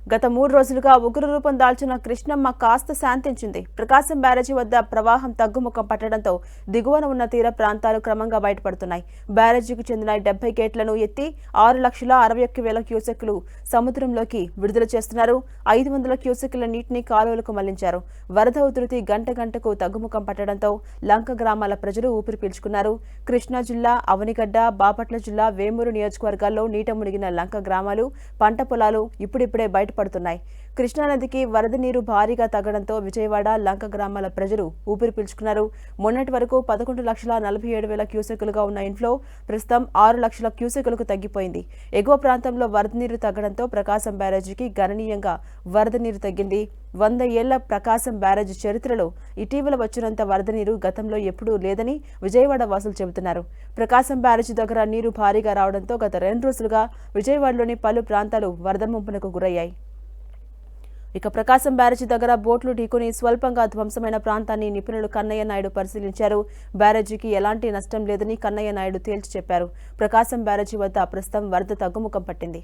గత 3 రోజులుగా ఉగ్ర రూపం దాల్చిన కృష్ణమ్మ కాస్త శాంతించింది. ప్రకాశం బ్యారేజీ వద్ద ప్రవాహం తగ్గుముఖం పట్టడంతో దిగువన ఉన్న తీర ప్రాంతాలు క్రమంగా బయటపడుతున్నాయి. బ్యారేజీకి చెందిన 70 గేట్లను ఎత్తి 6,61,000 క్యూసెక్కులు సముద్రంలోకి విడుదల చేస్తున్నారు. 500 క్యూసెక్కుల నీటిని కాలువలకు మళ్లించారు. వరద ఉధృతి గంట గంటకు తగ్గుముఖం పట్టడంతో లంక గ్రామాల ప్రజలు ఊపిరి పీల్చుకున్నారు. కృష్ణా జిల్లా అవనిగడ్డ, బాపట్ల జిల్లా వేమూరు నియోజకవర్గాల్లో నీట మునిగిన లంక గ్రామాలు, పంట పొలాలు ఇప్పుడిప్పుడే బయటపడుతున్నాయి. కృష్ణానదికి వరద నీరు భారీగా తగ్గడంతో విజయవాడ, లంక గ్రామాల ప్రజలు ఊపిరి పీల్చుకున్నారు. మొన్నటి వరకు 11,47,000 క్యూసెక్కులుగా ఉన్న ఇన్ఫ్లో ప్రస్తుతం 6 లక్షల క్యూసెక్కులకు తగ్గిపోయింది. ఎగువ ప్రాంతంలో వరద నీరు తగ్గడంతో ప్రకాశం బ్యారేజీకి గణనీయంగా వరద నీరు తగ్గింది. 100 ఏళ్ల ప్రకాశం బ్యారేజీ చరిత్రలో ఇటీవల వచ్చినంత వరద నీరు గతంలో ఎప్పుడూ లేదని విజయవాడ వాసులు చెబుతున్నారు. ప్రకాశం బ్యారేజీ దగ్గర నీరు భారీగా రావడంతో గత 2 రోజులుగా విజయవాడలోని పలు ప్రాంతాలు వరద ముంపునకు గురయ్యాయి. ఇక ప్రకాశం బ్యారేజీ దగ్గర బోట్లు ఢీకొని స్వల్పంగా ధ్వంసమైన ప్రాంతాన్ని నిపుణులు కన్నయ్య నాయుడు పరిశీలించారు. బ్యారేజీకి ఎలాంటి నష్టం లేదని కన్నయ్య నాయుడు తేల్చి చెప్పారు. ప్రకాశం బ్యారేజీ వద్ద ప్రస్తుతం వరద తగ్గుముఖం పట్టింది.